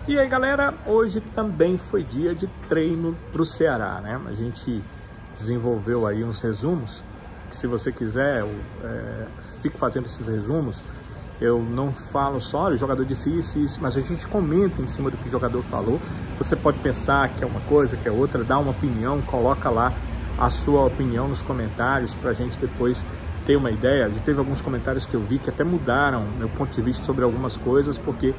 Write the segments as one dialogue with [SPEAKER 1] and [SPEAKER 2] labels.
[SPEAKER 1] E aí, galera, hoje também foi dia de treino para o Ceará, né? A gente desenvolveu aí uns resumos, que se você quiser, fico fazendo esses resumos. Eu não falo só, olha, o jogador disse isso, mas a gente comenta em cima do que o jogador falou. Você pode pensar que é uma coisa, que é outra, dá uma opinião, coloca lá a sua opinião nos comentários para a gente depois ter uma ideia. Já teve alguns comentários que eu vi que até mudaram meu ponto de vista sobre algumas coisas, porque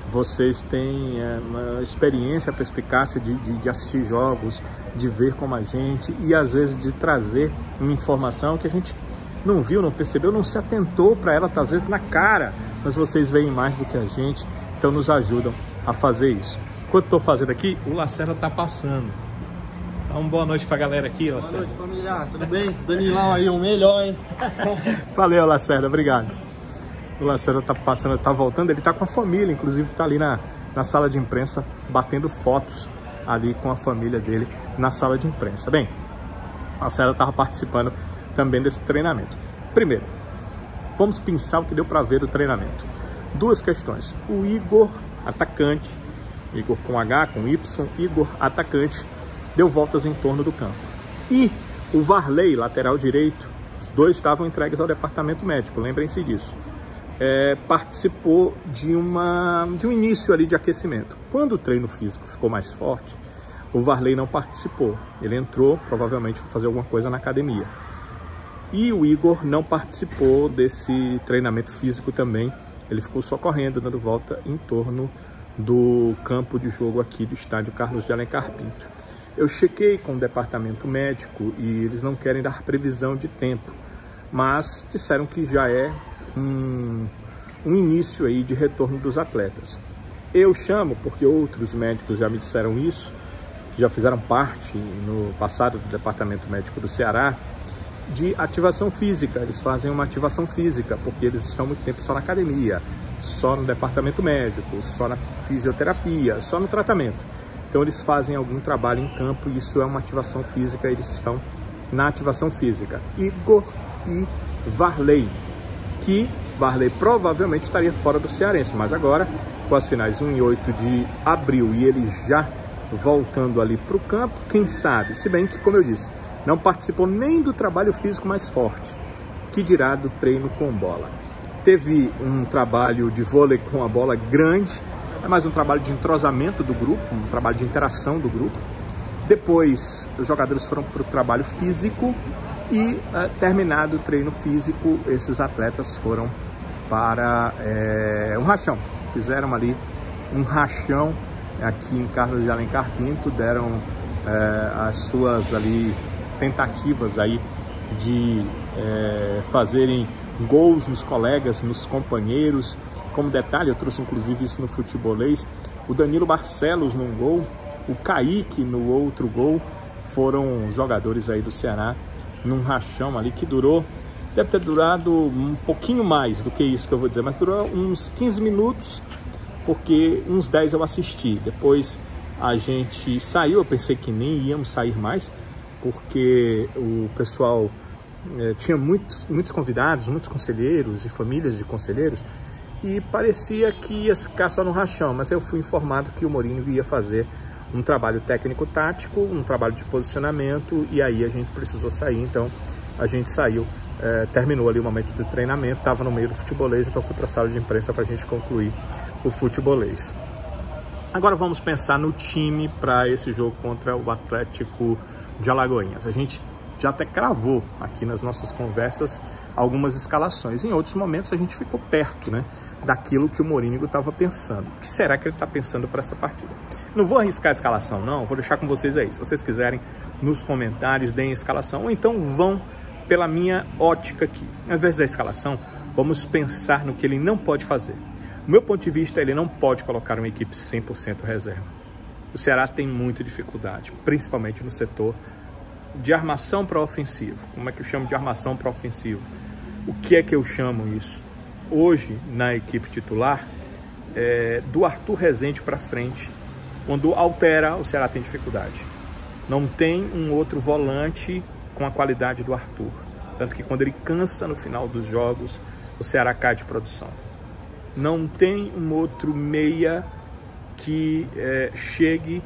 [SPEAKER 1] vocês têm uma experiência, perspicácia de assistir jogos, de ver como a gente e às vezes de trazer uma informação que a gente não viu, não percebeu, não se atentou para ela, às vezes na cara, mas vocês veem mais do que a gente, então nos ajudam a fazer isso. Enquanto estou fazendo aqui, o Lacerda está passando. Então, boa noite para a galera aqui, Lacerda.
[SPEAKER 2] Boa noite, família, tudo bem? Danilão aí, o melhor, hein?
[SPEAKER 1] Valeu, Lacerda, obrigado. O Lacerda tá passando, tá voltando, ele tá com a família, inclusive tá ali na sala de imprensa, batendo fotos ali com a família dele na sala de imprensa. Bem, o Lacerda tava participando também desse treinamento. Primeiro, vamos pensar o que deu para ver do treinamento. Duas questões. O Igor, atacante, Igor com H, com Y, Igor, atacante, deu voltas em torno do campo. E o Varley, lateral direito, os dois estavam entregues ao departamento médico, lembrem-se disso. Participou de um início ali de aquecimento. Quando o treino físico ficou mais forte, o Varley não participou. Ele entrou, provavelmente, para fazer alguma coisa na academia. E o Igor não participou desse treinamento físico também. Ele ficou só correndo, dando volta em torno do campo de jogo aqui do estádio Carlos de Alencar Pinto. Eu chequei com o departamento médico e eles não querem dar previsão de tempo, mas disseram que já é um início aí de retorno dos atletas. Eu chamo, porque outros médicos já me disseram isso, já fizeram parte no passado do departamento médico do Ceará, de ativação física. Eles fazem uma ativação física, porque eles estão muito tempo só na academia, só no departamento médico, só na fisioterapia, só no tratamento. Então eles fazem algum trabalho em campo e isso é uma ativação física, eles estão na ativação física. Igor e Varley, que Varley provavelmente estaria fora do Cearense, mas agora, com as finais 1 e 8 de abril e ele já voltando ali para o campo, quem sabe, se bem que, como eu disse, não participou nem do trabalho físico mais forte, que dirá do treino com bola. Teve um trabalho de vôlei com a bola grande, é mais um trabalho de entrosamento do grupo, um trabalho de interação do grupo. Depois, os jogadores foram para o trabalho físico e, terminado o treino físico, esses atletas foram para um rachão. Fizeram ali um rachão aqui em Carlos de Alencar Pinto, deram as suas ali tentativas aí de fazerem gols nos colegas, nos companheiros. Como detalhe, eu trouxe inclusive isso no futebolês, o Danilo Barcelos num gol, o Kaique no outro gol, foram jogadores aí do Ceará num rachão ali que durou, deve ter durado um pouquinho mais do que isso que eu vou dizer, mas durou uns 15 minutos, porque uns 10 eu assisti. Depois a gente saiu, eu pensei que nem íamos sair mais, porque o pessoal tinha muitos convidados, muitos conselheiros e famílias de conselheiros, e parecia que ia ficar só no rachão, mas eu fui informado que o Mourinho ia fazer um trabalho técnico-tático, um trabalho de posicionamento, e aí a gente precisou sair, então a gente saiu, terminou ali o momento do treinamento, estava no meio do futebolês, então fui para a sala de imprensa para a gente concluir o futebolês. Agora vamos pensar no time para esse jogo contra o Atlético de Alagoinhas. A gente já até cravou aqui nas nossas conversas algumas escalações. Em outros momentos a gente ficou perto, né, daquilo que o Mourinho estava pensando. O que será que ele está pensando para essa partida? Não vou arriscar a escalação, não. Vou deixar com vocês aí. Se vocês quiserem, nos comentários, deem a escalação. Ou então vão pela minha ótica aqui. Ao invés da escalação, vamos pensar no que ele não pode fazer. Do meu ponto de vista, ele não pode colocar uma equipe 100% reserva. O Ceará tem muita dificuldade, principalmente no setor de armação para ofensivo. Como é que eu chamo de armação para ofensivo? O que é que eu chamo isso? Hoje, na equipe titular, do Arthur Rezende para frente, quando altera, o Ceará tem dificuldade. Não tem um outro volante com a qualidade do Arthur. Tanto que quando ele cansa no final dos jogos, o Ceará cai de produção. Não tem um outro meia que chegue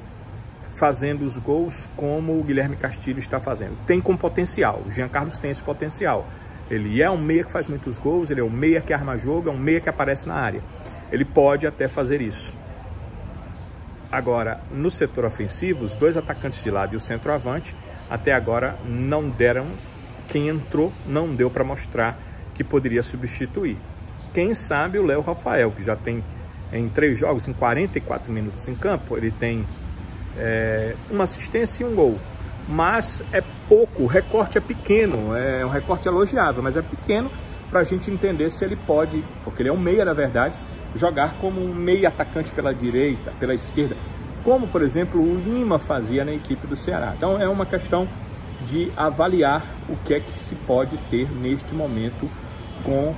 [SPEAKER 1] fazendo os gols como o Guilherme Castilho está fazendo. Tem com potencial, o Jean Carlos tem esse potencial. Ele é um meia que faz muitos gols, ele é um meia que arma jogo, é um meia que aparece na área. Ele pode até fazer isso. Agora, no setor ofensivo, os 2 atacantes de lado e o centroavante, até agora não deram, quem entrou não deu para mostrar que poderia substituir. Quem sabe o Léo Rafael, que já tem em 3 jogos, em 44 minutos em campo, ele tem uma assistência e um gol. Mas é pouco, o recorte é pequeno, é um recorte elogiável, mas é pequeno para a gente entender se ele pode, porque ele é um meia na verdade, jogar como um meia atacante pela direita, pela esquerda, como por exemplo o Lima fazia na equipe do Ceará. Então é uma questão de avaliar o que é que se pode ter neste momento com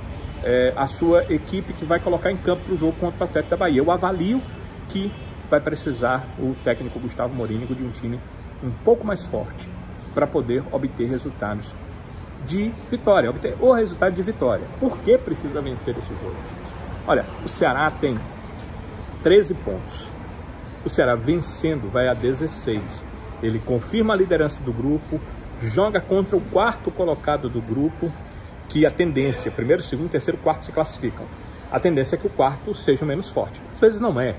[SPEAKER 1] a sua equipe que vai colocar em campo para o jogo contra o Atlético da Bahia. Eu avalio que vai precisar o técnico Gustavo Morínigo de um time um pouco mais forte para poder obter resultados de vitória, obter o resultado de vitória. Por que precisa vencer esse jogo? Olha, o Ceará tem 13 pontos. O Ceará vencendo vai a 16. Ele confirma a liderança do grupo, joga contra o 4º colocado do grupo, que a tendência, primeiro, segundo, terceiro, quarto se classificam. A tendência é que o 4º seja o menos forte. Às vezes não é,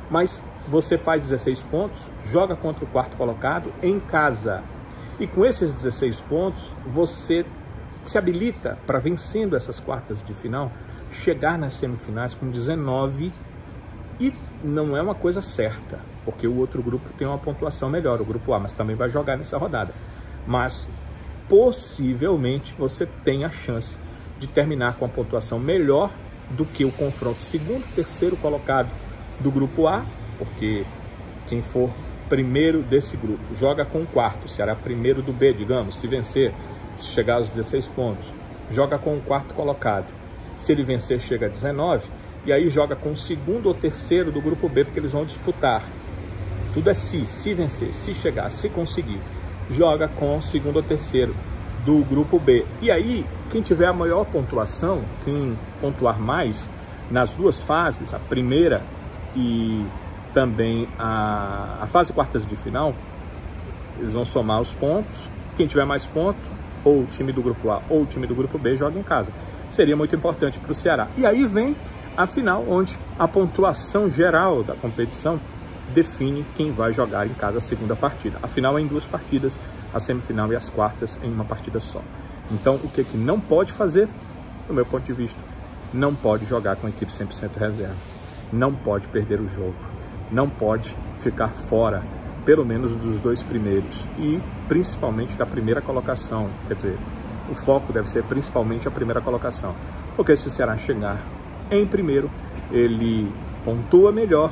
[SPEAKER 1] mas você faz 16 pontos, joga contra o 4º colocado em casa. E com esses 16 pontos, você se habilita para, vencendo essas quartas de final, chegar nas semifinais com 19. E não é uma coisa certa, porque o outro grupo tem uma pontuação melhor, o grupo A, mas também vai jogar nessa rodada. Mas possivelmente você tem a chance de terminar com a pontuação melhor do que o confronto segundo, terceiro colocado do grupo A, porque quem for primeiro desse grupo joga com o 4º, será primeiro do B, digamos, se vencer, se chegar aos 16 pontos, joga com o 4º colocado. Se ele vencer, chega a 19, e aí joga com o segundo ou terceiro do grupo B, porque eles vão disputar. Tudo é se vencer, se chegar, se conseguir. Joga com o segundo ou terceiro do grupo B. E aí, quem tiver a maior pontuação, quem pontuar mais nas 2 fases, a primeira e também a fase quartas de final, eles vão somar os pontos. Quem tiver mais pontos, ou o time do grupo A ou o time do grupo B, joga em casa. Seria muito importante para o Ceará. E aí vem a final, onde a pontuação geral da competição define quem vai jogar em casa a segunda partida. A final é em 2 partidas, a semifinal e as quartas em uma partida só. Então, o que não pode fazer, do meu ponto de vista, não pode jogar com a equipe 100% reserva. Não pode perder o jogo. Não pode ficar fora, pelo menos dos 2 primeiros. E principalmente da primeira colocação. Quer dizer, o foco deve ser principalmente a primeira colocação. Porque se o Ceará chegar em primeiro, ele pontua melhor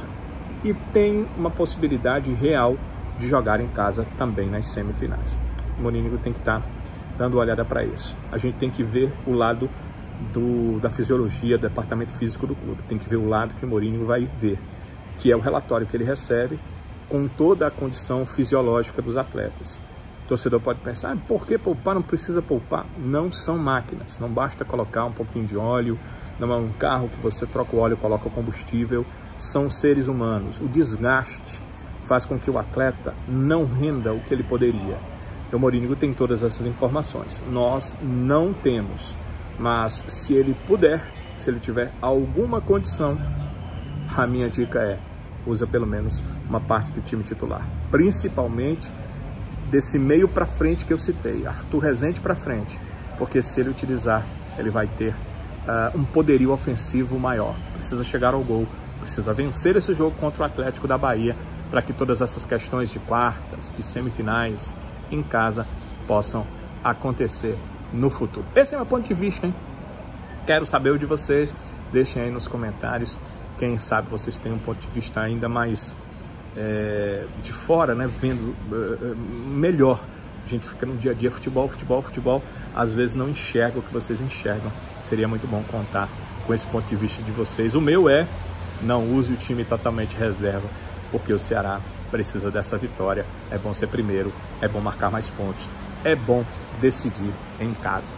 [SPEAKER 1] e tem uma possibilidade real de jogar em casa também nas semifinais. O Morínigo tem que estar dando uma olhada para isso. A gente tem que ver o lado da fisiologia, do departamento físico do clube. Tem que ver o lado que o Morínigo vai ver, que é o relatório que ele recebe com toda a condição fisiológica dos atletas. O torcedor pode pensar, por que poupar? Não precisa poupar. Não são máquinas, não basta colocar um pouquinho de óleo, não é um carro que você troca o óleo e coloca o combustível. São seres humanos. O desgaste faz com que o atleta não renda o que ele poderia. O Morínigo tem todas essas informações. Nós não temos. Mas se ele puder, se ele tiver alguma condição, a minha dica é, usa pelo menos uma parte do time titular. Principalmente desse meio para frente que eu citei, Arthur Rezende para frente. Porque se ele utilizar, ele vai ter um poderio ofensivo maior. Precisa chegar ao gol. Precisa vencer esse jogo contra o Atlético da Bahia para que todas essas questões de quartas, de semifinais em casa possam acontecer no futuro. Esse é o meu ponto de vista, hein? Quero saber o de vocês. Deixem aí nos comentários. Quem sabe vocês têm um ponto de vista ainda mais de fora, né? Vendo melhor. A gente fica no dia a dia, futebol. Às vezes não enxerga o que vocês enxergam. Seria muito bom contar com esse ponto de vista de vocês. O meu não use o time totalmente reserva, porque o Ceará precisa dessa vitória. É bom ser primeiro, é bom marcar mais pontos, é bom decidir em casa.